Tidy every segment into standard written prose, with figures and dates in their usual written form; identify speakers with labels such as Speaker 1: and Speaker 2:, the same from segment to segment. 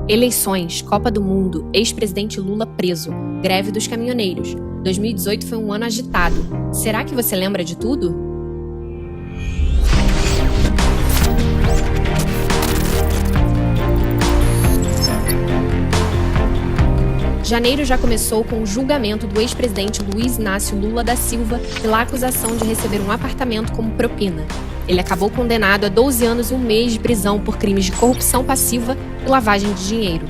Speaker 1: Eleições, Copa do Mundo, ex-presidente Lula preso, greve dos caminhoneiros. 2018 foi um ano agitado. Será que você lembra de tudo? Janeiro já começou com o julgamento do ex-presidente Luiz Inácio Lula da Silva pela acusação de receber um apartamento como propina. Ele acabou condenado a 12 anos e 1 mês de prisão por crimes de corrupção passiva e lavagem de dinheiro.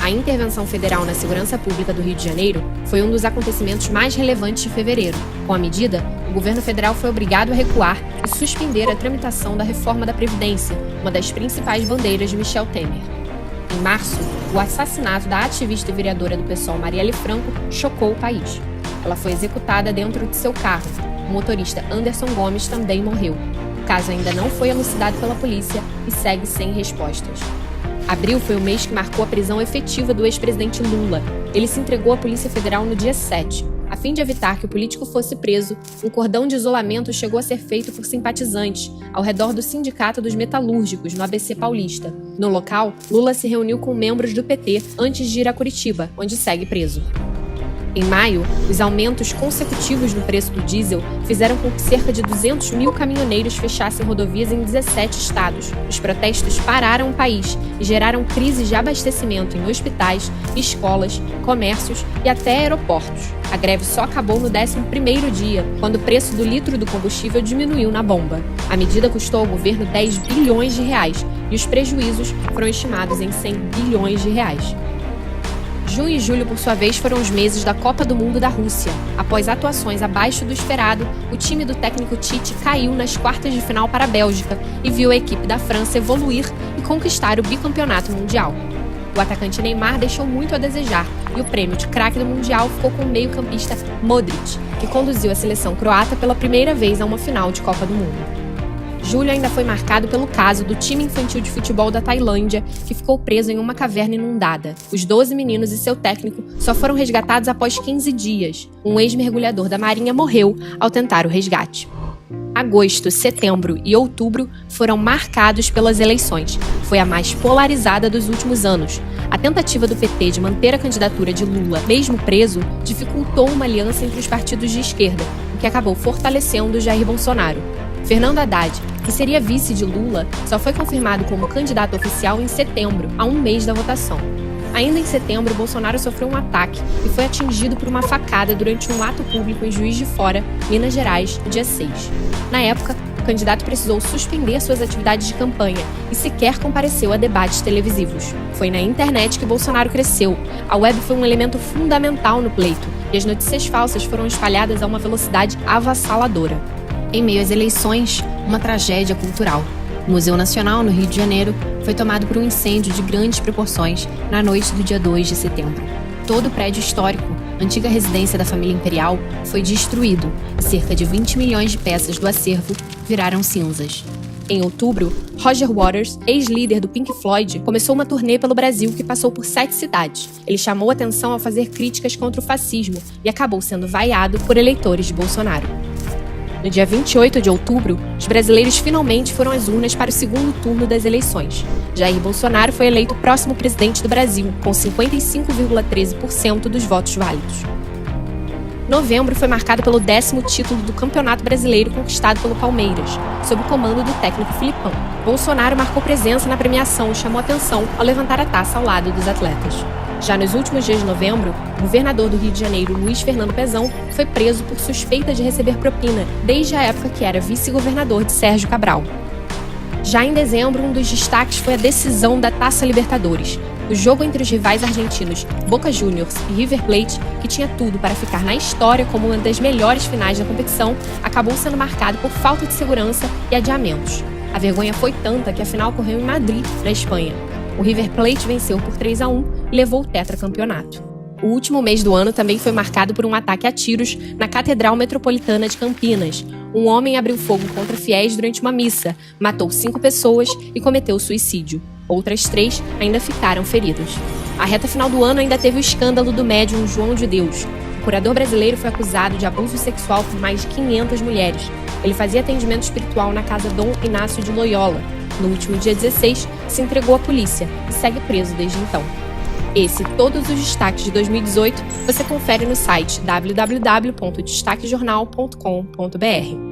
Speaker 1: A intervenção federal na segurança pública do Rio de Janeiro foi um dos acontecimentos mais relevantes de fevereiro. Com a medida, o governo federal foi obrigado a recuar e suspender a tramitação da reforma da Previdência, uma das principais bandeiras de Michel Temer. Em março, o assassinato da ativista e vereadora do PSOL Marielle Franco chocou o país. Ela foi executada dentro de seu carro. O motorista Anderson Gomes também morreu. O caso ainda não foi elucidado pela polícia e segue sem respostas. Abril foi o mês que marcou a prisão efetiva do ex-presidente Lula. Ele se entregou à Polícia Federal no dia 7. A fim de evitar que o político fosse preso, um cordão de isolamento chegou a ser feito por simpatizantes, ao redor do Sindicato dos Metalúrgicos, no ABC Paulista. No local, Lula se reuniu com membros do PT antes de ir a Curitiba, onde segue preso. Em maio, os aumentos consecutivos no preço do diesel fizeram com que cerca de 200 mil caminhoneiros fechassem rodovias em 17 estados. Os protestos pararam o país e geraram crises de abastecimento em hospitais, escolas, comércios e até aeroportos. A greve só acabou no 11º dia, quando o preço do litro do combustível diminuiu na bomba. A medida custou ao governo 10 bilhões de reais e os prejuízos foram estimados em 100 bilhões de reais. Junho e julho, por sua vez, foram os meses da Copa do Mundo da Rússia. Após atuações abaixo do esperado, o time do técnico Tite caiu nas quartas de final para a Bélgica e viu a equipe da França evoluir e conquistar o bicampeonato mundial. O atacante Neymar deixou muito a desejar e o prêmio de craque do Mundial ficou com o meio-campista Modric, que conduziu a seleção croata pela primeira vez a uma final de Copa do Mundo. Julho ainda foi marcado pelo caso do time infantil de futebol da Tailândia, que ficou preso em uma caverna inundada. Os 12 meninos e seu técnico só foram resgatados após 15 dias. Um ex-mergulhador da Marinha morreu ao tentar o resgate. Agosto, setembro e outubro foram marcados pelas eleições. Foi a mais polarizada dos últimos anos. A tentativa do PT de manter a candidatura de Lula, mesmo preso, dificultou uma aliança entre os partidos de esquerda, o que acabou fortalecendo Jair Bolsonaro. Fernando Haddad, que seria vice de Lula, só foi confirmado como candidato oficial em setembro, a 1 mês da votação. Ainda em setembro, Bolsonaro sofreu um ataque e foi atingido por uma facada durante um ato público em Juiz de Fora, Minas Gerais, no dia 6. Na época, o candidato precisou suspender suas atividades de campanha e sequer compareceu a debates televisivos. Foi na internet que Bolsonaro cresceu. A web foi um elemento fundamental no pleito e as notícias falsas foram espalhadas a uma velocidade avassaladora. Em meio às eleições, uma tragédia cultural. O Museu Nacional, no Rio de Janeiro, foi tomado por um incêndio de grandes proporções na noite do dia 2 de setembro. Todo o prédio histórico, antiga residência da família imperial, foi destruído e cerca de 20 milhões de peças do acervo viraram cinzas. Em outubro, Roger Waters, ex-líder do Pink Floyd, começou uma turnê pelo Brasil que passou por 7 cidades. Ele chamou atenção ao fazer críticas contra o fascismo e acabou sendo vaiado por eleitores de Bolsonaro. No dia 28 de outubro, os brasileiros finalmente foram às urnas para o segundo turno das eleições. Jair Bolsonaro foi eleito próximo presidente do Brasil, com 55,13% dos votos válidos. Novembro foi marcado pelo 10º título do Campeonato Brasileiro conquistado pelo Palmeiras, sob o comando do técnico Filipão. Bolsonaro marcou presença na premiação e chamou atenção ao levantar a taça ao lado dos atletas. Já nos últimos dias de novembro, o governador do Rio de Janeiro, Luiz Fernando Pezão, foi preso por suspeita de receber propina, desde a época que era vice-governador de Sérgio Cabral. Já em dezembro, um dos destaques foi a decisão da Taça Libertadores. O jogo entre os rivais argentinos Boca Juniors e River Plate, que tinha tudo para ficar na história como uma das melhores finais da competição, acabou sendo marcado por falta de segurança e adiamentos. A vergonha foi tanta que a final ocorreu em Madrid, na Espanha. O River Plate venceu por 3-1 e levou o tetracampeonato. O último mês do ano também foi marcado por um ataque a tiros na Catedral Metropolitana de Campinas. Um homem abriu fogo contra fiéis durante uma missa, matou 5 pessoas e cometeu suicídio. Outras 3 ainda ficaram feridas. A reta final do ano ainda teve o escândalo do médium João de Deus. O curador brasileiro foi acusado de abuso sexual por mais de 500 mulheres. Ele fazia atendimento espiritual na casa Dom Inácio de Loyola. No último dia 16, se entregou à polícia e segue preso desde então. Esse e todos os destaques de 2018 você confere no site www.destaquejornal.com.br.